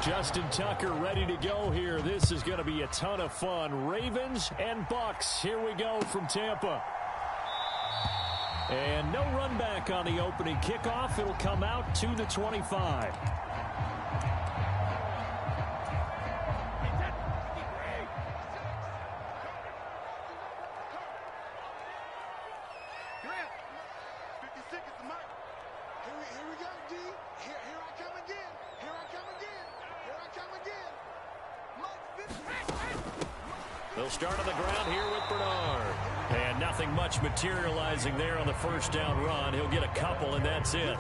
Justin Tucker ready to go here. This is going to be a ton of fun. Ravens and Bucks. Here we go from Tampa. And no run back on the opening kickoff. It'll come out to the 25. They'll start on the ground here with Bernard. And nothing much materializing there on the first down run. He'll get a couple, and that's it.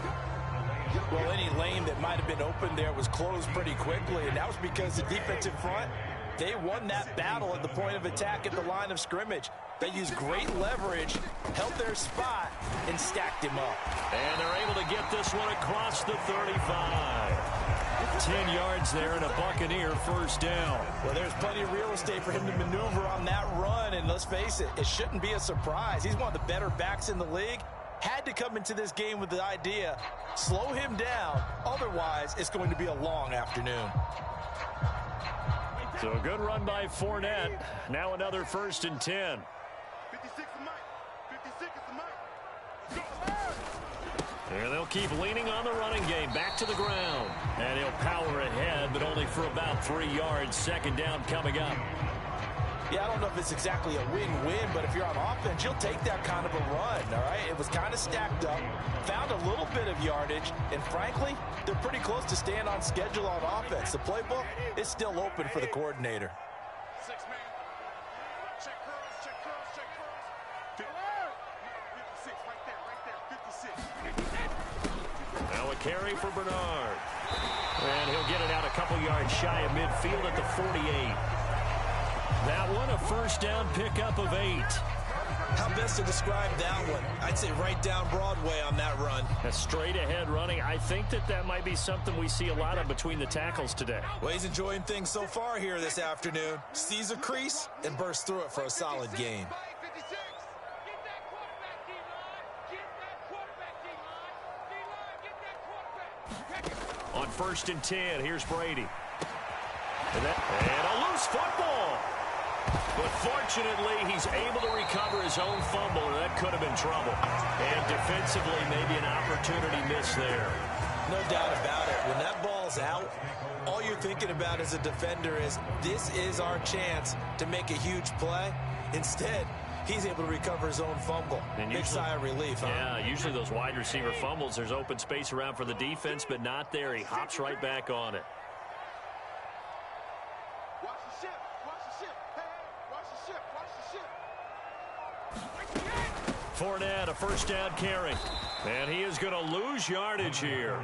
Well, any lane that might have been open there was closed pretty quickly, and that was because the defensive front, they won that battle at the point of attack at the line of scrimmage. They used great leverage, held their spot, and stacked him up. And they're able to get this one across the 35. 10 yards there and a Buccaneer first down. Well, there's plenty of real estate for him to maneuver on that run, and let's face it, it shouldn't be a surprise. He's one of the better backs in the league. Had to come into this game with the idea, slow him down, otherwise it's going to be a long afternoon. So a good run by Fournette. Now another 1st and 10. 56 is Mike. 56 is Mike. And they'll keep leaning on the running game. Back to the ground. And he'll power ahead, but only for about 3 yards. Second down coming up. Yeah, I don't know if it's exactly a win-win, but if you're on offense, you'll take that kind of a run, all right? It was kind of stacked up, found a little bit of yardage, and frankly, they're pretty close to staying on schedule on offense. The playbook is still open for the coordinator. 6-man. Check curls, check curls, check curls. 56, right there, 56. Now a carry for Bernard. And he'll get it out a couple yards shy of midfield at the 48. That one, a first down pickup of 8. How best to describe that one? I'd say right down Broadway on that run. A straight ahead running. I think that might be something we see a lot of between the tackles today. Well, he's enjoying things so far here this afternoon. Sees a crease and bursts through it for a solid gain. On 1st and 10, here's Brady. And a loose football. But fortunately, he's able to recover his own fumble, or that could have been trouble. And defensively, maybe an opportunity miss there. No doubt about it. When that ball's out, all you're thinking about as a defender is, this is our chance to make a huge play. Instead, he's able to recover his own fumble. And big sigh of relief, huh? Yeah, usually those wide receiver fumbles, there's open space around for the defense, but not there. He hops right back on it. Fournette, a first down carry. And he is going to lose yardage here.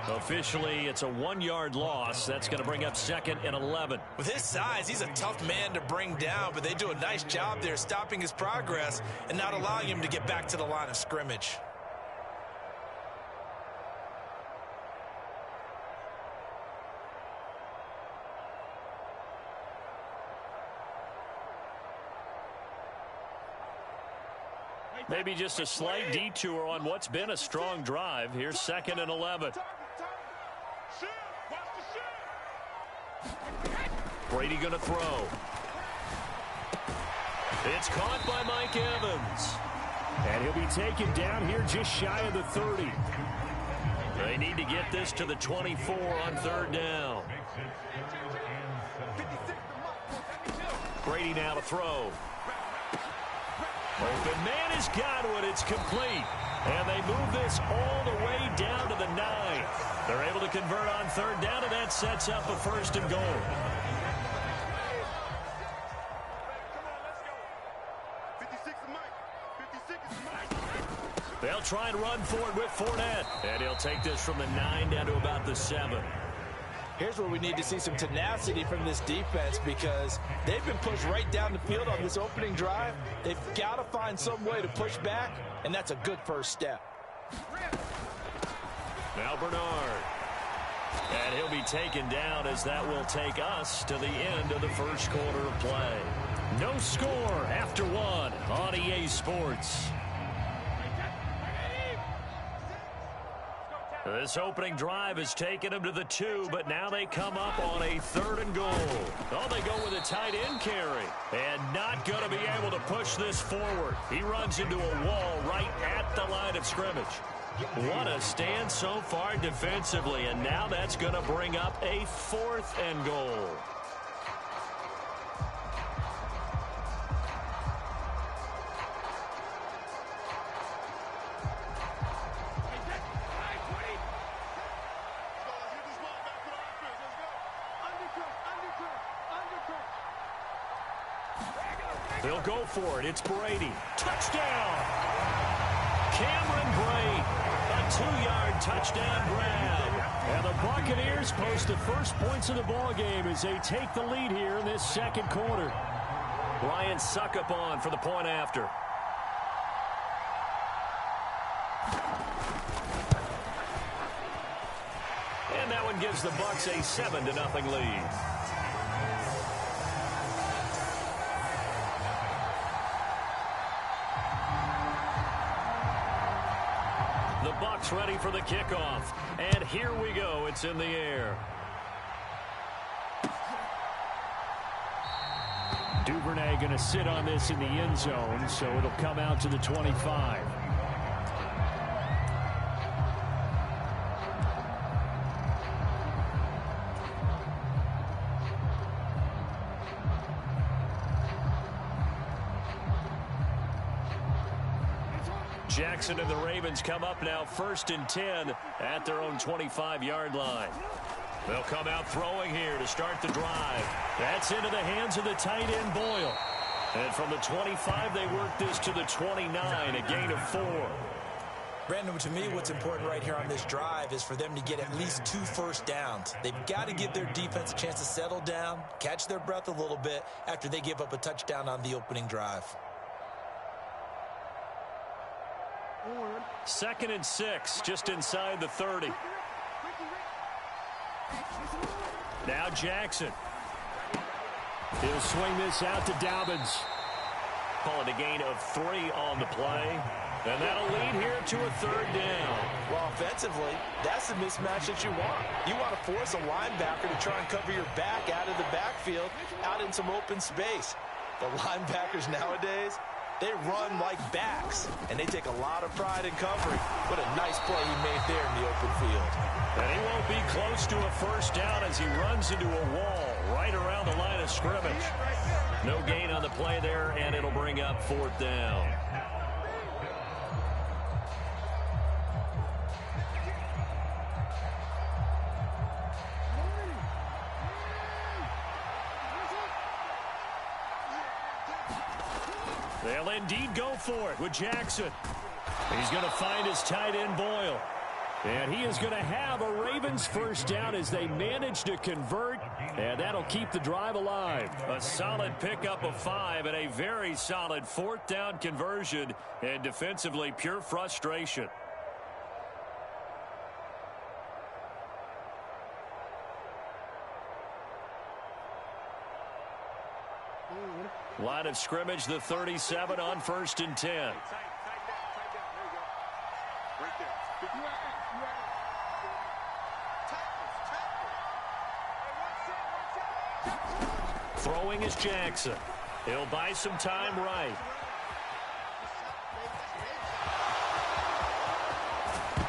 Officially, it's a 1-yard loss. That's going to bring up 2nd and 11. With his size, he's a tough man to bring down, but they do a nice job there stopping his progress and not allowing him to get back to the line of scrimmage. Maybe just a slight detour on what's been a strong drive. Here's 2nd and 11. Brady going to throw. It's caught by Mike Evans. And he'll be taken down here just shy of the 30. They need to get this to the 24 on 3rd down. Brady now to throw. Open man has got one. It's complete. And they move this all the way down to the 9. They're able to convert on 3rd down, and that sets up a 1st and goal. They'll try and run for it with Fournette. And he'll take this from the 9 down to about the 7. Here's where we need to see some tenacity from this defense, because they've been pushed right down the field on this opening drive. They've got to find some way to push back, and that's a good first step. Now Bernard. And he'll be taken down, as that will take us to the end of the first quarter of play. No score after 1 on EA Sports. This opening drive has taken them to the 2, but now they come up on a 3rd and goal. Oh, they go with a tight end carry. And not going to be able to push this forward. He runs into a wall right at the line of scrimmage. What a stand so far defensively, and now that's going to bring up a 4th and goal. They'll go for it. It's Brady. Touchdown! Cameron Brate. A 2-yard touchdown grab. And the Buccaneers post the first points of the ball game as they take the lead here in this second quarter. Ryan Suckup on for the point after. And that one gives the Bucs a 7-0 lead. The Bucs ready for the kickoff. And here we go. It's in the air. Duvernay going to sit on this in the end zone, so it'll come out to the 25. Jackson and the Ravens come up now 1st and 10 at their own 25-yard line. They'll come out throwing here to start the drive. That's into the hands of the tight end Boyle. And from the 25, they work this to the 29, a gain of 4. Brandon, to me, what's important right here on this drive is for them to get at least 2 first downs. They've got to give their defense a chance to settle down, catch their breath a little bit after they give up a touchdown on the opening drive. 2nd and 6, just inside the 30. Now Jackson. He'll swing this out to Dobbins. Call it a gain of 3 on the play. And that'll lead here to a 3rd down. Well, offensively, that's the mismatch that you want. You want to force a linebacker to try and cover your back out of the backfield, out in some open space. The linebackers nowadays, they run like backs, and they take a lot of pride in covering. What a nice play he made there in the open field. And he won't be close to a first down as he runs into a wall right around the line of scrimmage. No gain on the play there, and it'll bring up 4th down. They'll indeed go for it with Jackson. He's going to find his tight end Boyle. And he is going to have a Ravens first down as they manage to convert. And that'll keep the drive alive. A solid pickup of 5 and a very solid 4th down conversion. And defensively, pure frustration. Line of scrimmage, the 37 on 1st and 10. Throwing is Jackson. He'll buy some time right.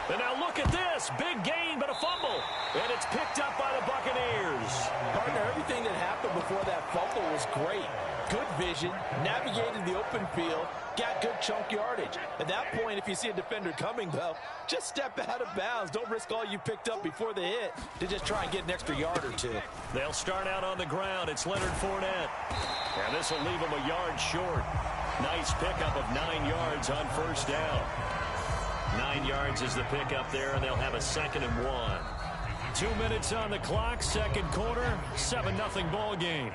And now look at this. Big gain, but a fumble. And it's picked up by the Buccaneers. Partner, everything that happened before that fumble was great. Good vision, navigated the open field, got good chunk yardage. At that point, if you see a defender coming, though, just step out of bounds. Don't risk all you picked up before the hit to just try and get an extra yard or 2. They'll start out on the ground. It's Leonard Fournette. And this will leave him a yard short. Nice pickup of 9 yards on first down. 9 yards is the pickup there, and they'll have a 2nd and 1. 2 minutes on the clock, second quarter, 7-0 ball game.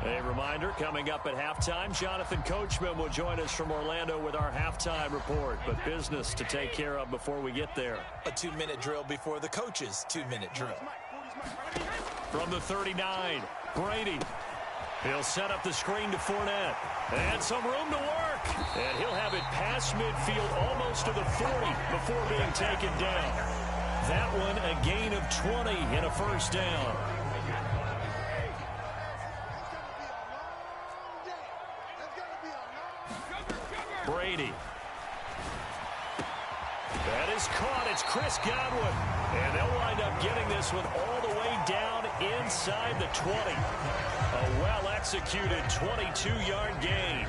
A reminder, coming up at halftime, Jonathan Coachman will join us from Orlando with our halftime report. But business to take care of before we get there. A 2-minute drill before the coach's 2-minute drill. From the 39, Brady. He'll set up the screen to Fournette. And some room to work. mark. And he'll have it past midfield almost to the 40 before being taken down. That one a gain of 20 and a first down. Brady. That is caught. It's Chris Godwin. And they'll wind up getting this one all the way down inside the 20. A well-executed 22-yard gain.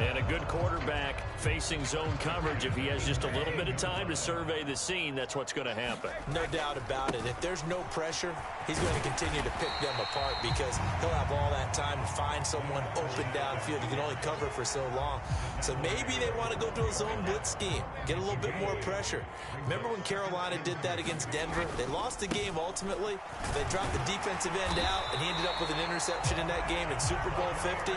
And a good quarterback facing zone coverage. If he has just a little bit of time to survey the scene, that's what's going to happen. No doubt about it. If there's no pressure, he's going to continue to pick them apart because he'll have all that time to find someone open downfield. He can only cover for so long. So maybe they want to go to a zone blitz scheme, get a little bit more pressure. Remember when Carolina did that against Denver? They lost the game ultimately. They dropped the defensive end out, and he ended up with an interception in that game in Super Bowl 50.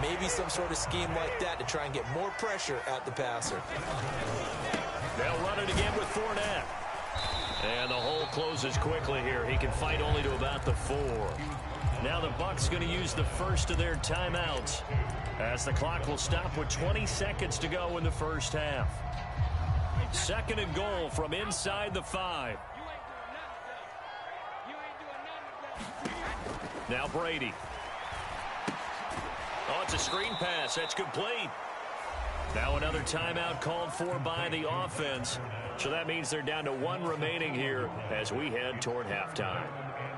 Maybe some sort of scheme like that to try and get more pressure at the passer. They'll run it again with Fournette. And the hole closes quickly here. He can fight only to about the 4. Now the Bucs going to use the first of their timeouts as the clock will stop with 20 seconds to go in the first half. Second and goal from inside the 5. Now Brady. Oh, it's a screen pass. That's complete. Now another timeout called for by the offense. So that means they're down to 1 remaining here as we head toward halftime.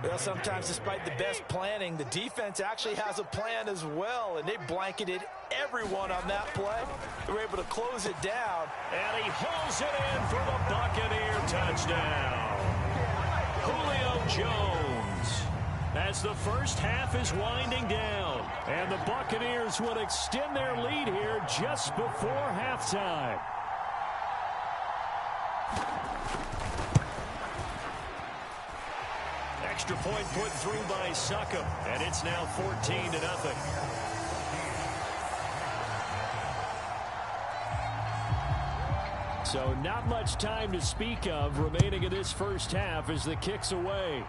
Well, sometimes despite the best planning, the defense actually has a plan as well, and they blanketed everyone on that play. They were able to close it down. And he hauls it in for the Buccaneer touchdown. Julio Jones. As the first half is winding down, and the Buccaneers will extend their lead here just before halftime. Extra point put through by Succop, and it's now 14-0. So not much time to speak of remaining in this first half as the kick's away.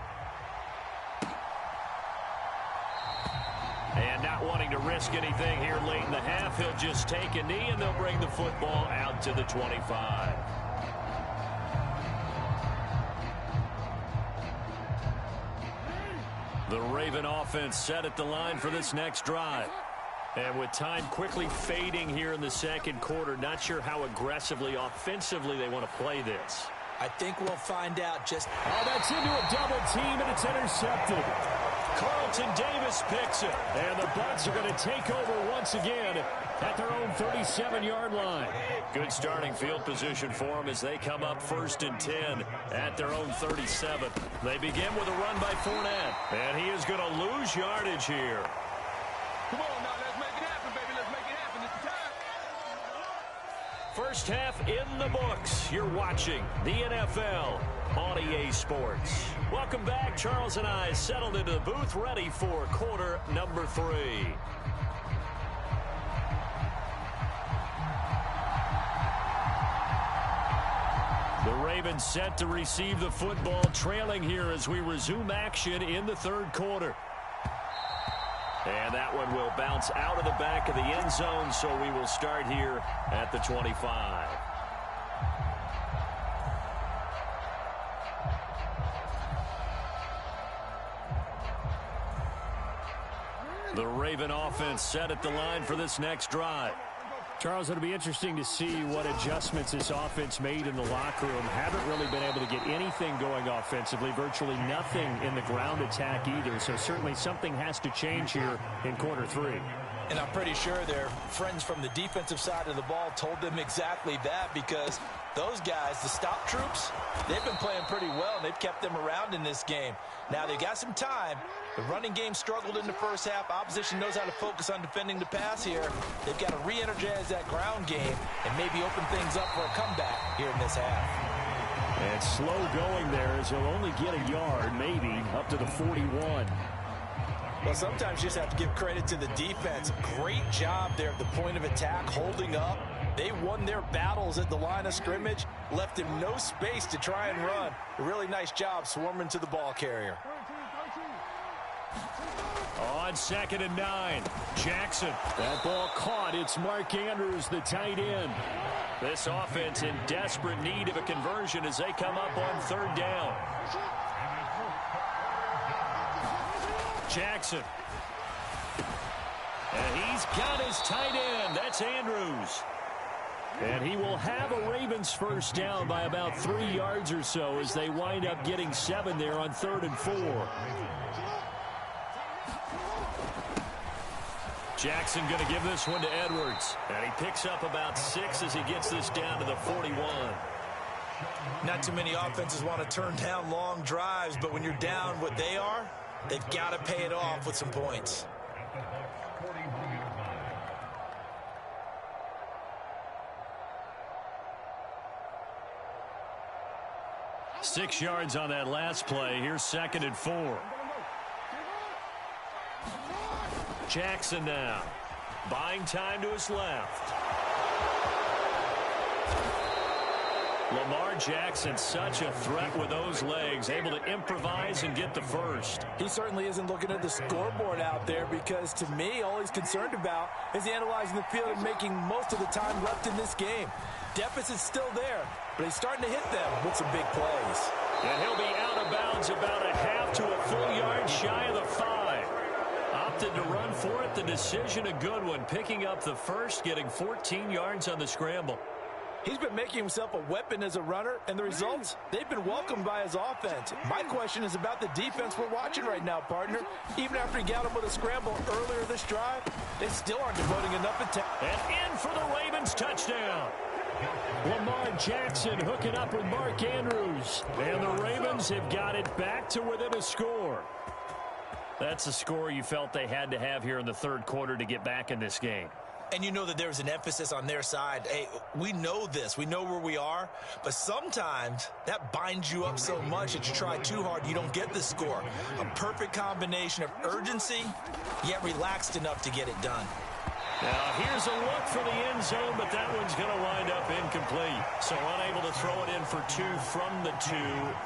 And not wanting to risk anything here late in the half, he'll just take a knee and they'll bring the football out to the 25. The Raven offense set at the line for this next drive. And with time quickly fading here in the second quarter, not sure how aggressively, offensively they want to play this. I think we'll find out just... Oh, that's into a double team, and it's intercepted. Carlton Davis picks it. And the Bucs are going to take over once again at their own 37-yard line. Good starting field position for them as they come up 1st and 10 at their own 37. They begin with a run by Fournette. And he is going to lose yardage here. Come on now, let's make it happen, baby. Let's make it happen. It's time. First half in the books. You're watching the NFL on EA Sports. Welcome back. Charles and I settled into the booth, ready for quarter number 3. The Ravens set to receive the football, trailing here as we resume action in the third quarter. And that one will bounce out of the back of the end zone, so we will start here at the 25. The Raven offense set at the line for this next drive. Charles, it'll be interesting to see what adjustments this offense made in the locker room. Haven't really been able to get anything going offensively, virtually nothing in the ground attack either. So certainly something has to change here in quarter 3. And I'm pretty sure their friends from the defensive side of the ball told them exactly that, because those guys, the stop troops, they've been playing pretty well. They've kept them around in this game. Now they've got some time. The running game struggled in the first half. Opposition knows how to focus on defending the pass here. They've got to re-energize that ground game and maybe open things up for a comeback here in this half. And slow going there as he'll only get a yard, maybe, up to the 41. Well, sometimes you just have to give credit to the defense. Great job there at the point of attack, holding up. They won their battles at the line of scrimmage, left him no space to try and run. A really nice job swarming to the ball carrier. On 2nd and 9, Jackson. That ball caught. It's Mark Andrews, the tight end. This offense in desperate need of a conversion as they come up on 3rd down. Jackson. And he's got his tight end. That's Andrews. And he will have a Ravens first down by about 3 yards or so as they wind up getting 7 there on 3rd and 4. Jackson going to give this one to Edwards. And he picks up about 6 as he gets this down to the 41. Not too many offenses want to turn down long drives, but when you're down what they are, they've got to pay it off with some points. Six yards on that last play. Here's 2nd and 4. Jackson now. Buying time to his left. Lamar Jackson, such a threat with those legs, able to improvise and get the first. He certainly isn't looking at the scoreboard out there because, to me, all he's concerned about is analyzing the field and making most of the time left in this game. Deficit's still there, but he's starting to hit them with some big plays. And he'll be out of bounds about a half to a full yard shy of the 5. Opted to run for it. The decision a good one. Picking up the first, getting 14 yards on the scramble. He's been making himself a weapon as a runner, and the results, they've been welcomed by his offense. My question is about the defense we're watching right now, partner. Even after he got him with a scramble earlier this drive, they still aren't devoting enough attention. And in for the Ravens touchdown. Lamar Jackson hooking up with Mark Andrews. And the Ravens have got it back to within a score. That's a score you felt they had to have here in the 3rd quarter to get back in this game. And you know that there was an emphasis on their side. Hey, we know this. We know where we are. But sometimes that binds you up so much that you try too hard, you don't get the score. A perfect combination of urgency, yet relaxed enough to get it done. Now, here's a look for the end zone, but that one's going to wind up incomplete. So unable to throw it in for 2 from the 2.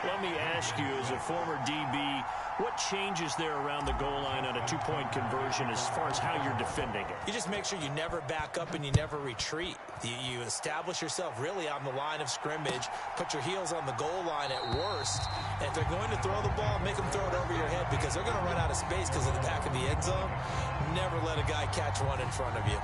Let me ask you, as a former DB, what changes there around the goal line on a 2-point conversion as far as how you're defending it? You just make sure you never back up and you never retreat. You establish yourself really on the line of scrimmage, put your heels on the goal line at worst. And if they're going to throw the ball, make them throw it over your head because they're going to run out of space because of the back of the end zone. Never let a guy catch one in front of you.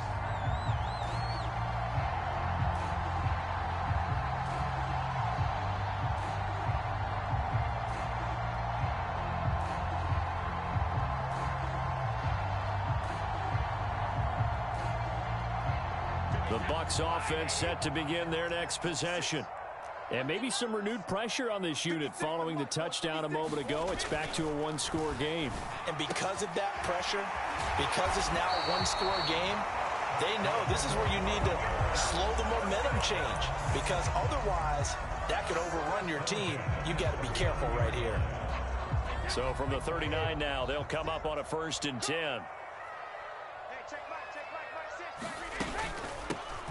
The Bucs offense set to begin their next possession. And maybe some renewed pressure on this unit following the touchdown a moment ago. It's back to a 1-score game. And because of that pressure, because it's now a 1-score game, they know this is where you need to slow the momentum change. Because otherwise, that could overrun your team. You got to be careful right here. So from the 39 now, they'll come up on a 1st and 10.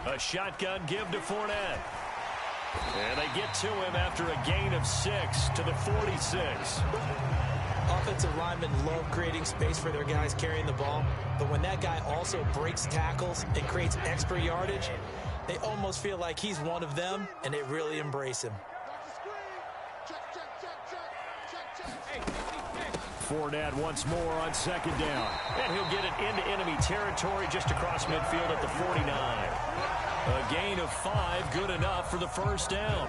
A shotgun give to Fournette. And they get to him after a gain of 6 to the 46. Offensive linemen love creating space for their guys carrying the ball. But when that guy also breaks tackles and creates extra yardage, they almost feel like he's one of them, and they really embrace him. Fournette once more on 2nd down. And he'll get it into enemy territory just across midfield at the 49. A gain of 5, good enough for the 1st down.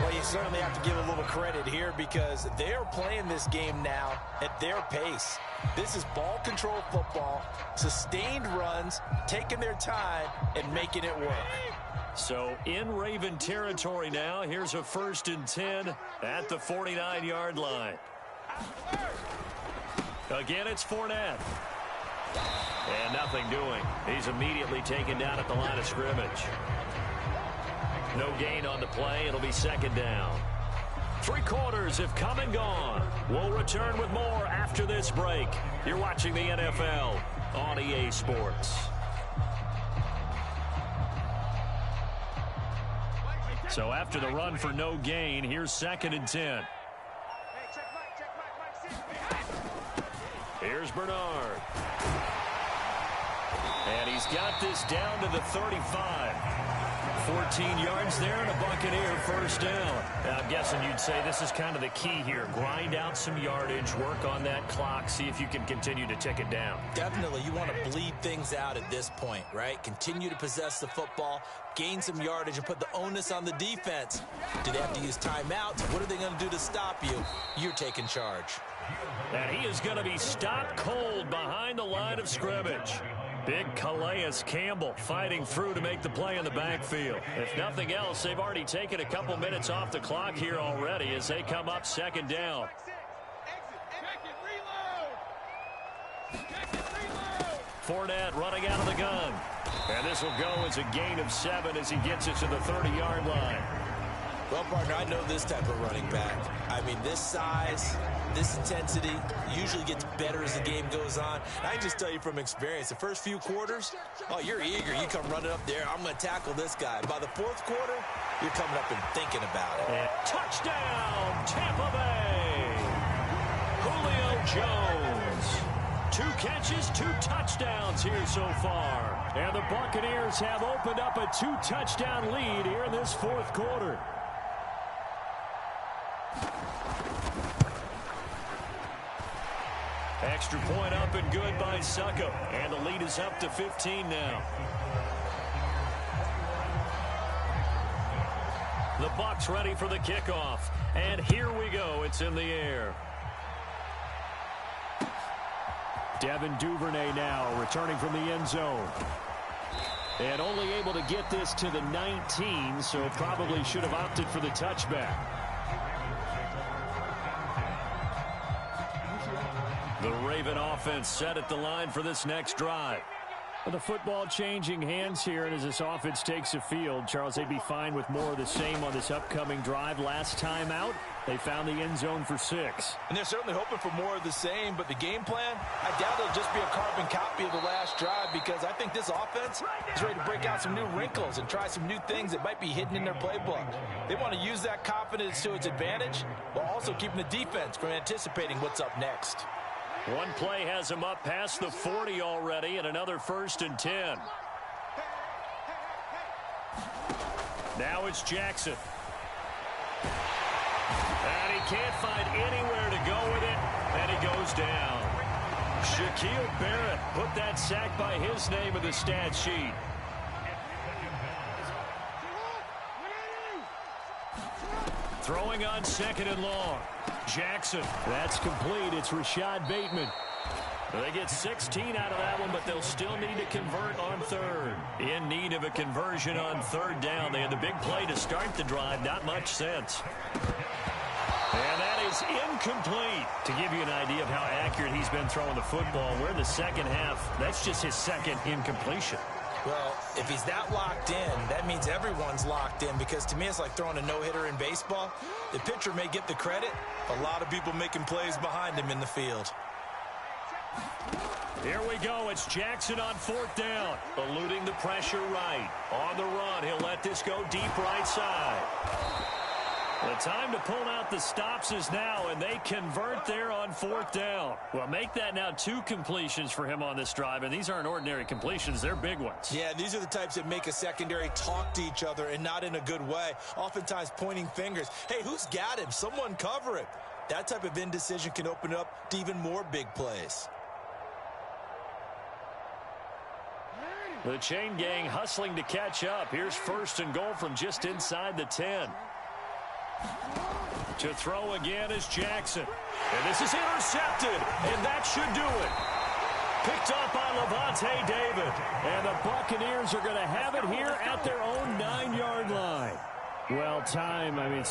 Well, you certainly have to give a little credit here because they're playing this game now at their pace. This is ball control football, sustained runs, taking their time, and making it work. So in Raven territory now, here's a 1st and 10 at the 49-yard line. Again, it's Fournette. And nothing doing. He's immediately taken down at the line of scrimmage. No gain on the play. It'll be 2nd down. 3 quarters have come and gone. We'll return with more after this break. You're watching the NFL on EA Sports. So after the run for no gain, here's 2nd and 10. Here's Bernard. And he's got this down to the 35. 14 yards there and a Buccaneer first down. Now, I'm guessing you'd say this is kind of the key here. Grind out some yardage, work on that clock, see if you can continue to tick it down. Definitely. You want to bleed things out at this point, right? Continue to possess the football, gain some yardage, and put the onus on the defense. Do they have to use timeouts? What are they going to do to stop you? You're taking charge. And he is going to be stopped cold behind the line of scrimmage. Big Calais Campbell fighting through to make the play in the backfield. If nothing else, they've already taken a couple minutes off the clock here already as they come up second down. Fournette running out of the gun. And this will go as a gain of 7 as he gets it to the 30-yard line. Well, partner, I know this type of running back. I mean, this size, this intensity usually gets better as the game goes on. I can just tell you from experience, the first few quarters, oh, you're eager. You come running up there, I'm going to tackle this guy. By the fourth quarter, you're coming up and thinking about it. And touchdown, Tampa Bay. Julio Jones. 2 catches, 2 touchdowns here so far. And the Buccaneers have opened up a 2-touchdown lead here in this fourth quarter. Extra point up and good by Succo. And the lead is up to 15 now. The Bucs ready for the kickoff. And here we go. It's in the air. Devin Duvernay now returning from the end zone. And only able to get this to the 19, so probably should have opted for the touchback. The Raven offense set at the line for this next drive. With the football changing hands here, and as this offense takes the field, Charles, they'd be fine with more of the same on this upcoming drive. Last time out, they found the end zone for 6. And they're certainly hoping for more of the same, but the game plan, I doubt it'll just be a carbon copy of the last drive, because I think this offense is ready to break out some new wrinkles and try some new things that might be hidden in their playbook. They want to use that confidence to its advantage while also keeping the defense from anticipating what's up next. One play has him up past the 40 already, and another 1st and 10. Now it's Jackson. And he can't find anywhere to go with it, and he goes down. Shaquille Barrett put that sack by his name in the stat sheet. Throwing on 2nd and long. Jackson. That's complete. It's Rashad Bateman. They get 16 out of that one, but they'll still need to convert on 3rd. In need of a conversion on 3rd down. They had the big play to start the drive. Not much sense. And that is incomplete. To give you an idea of how accurate he's been throwing the football, we're in the second half. That's just his 2nd incompletion. Well, if he's that locked in, that means everyone's locked in, because to me it's like throwing a no-hitter in baseball. The pitcher may get the credit, a lot of people making plays behind him in the field. Here we go. It's Jackson on 4th down. Eluding the pressure right. On the run, he'll let this go deep right side. The time to pull out the stops is now, and they convert there on 4th down. Well, make that now 2 completions for him on this drive, and these aren't ordinary completions. They're big ones. Yeah, these are the types that make a secondary talk to each other, and not in a good way. Oftentimes pointing fingers. Hey, who's got him? Someone cover him. That type of indecision can open up to even more big plays. The chain gang hustling to catch up. Here's 1st and goal from just inside the 10. To throw again is Jackson. And this is intercepted, and that should do it. Picked up by Levante David. And the Buccaneers are going to have it here at their own 9-yard line. Well, time, I mean,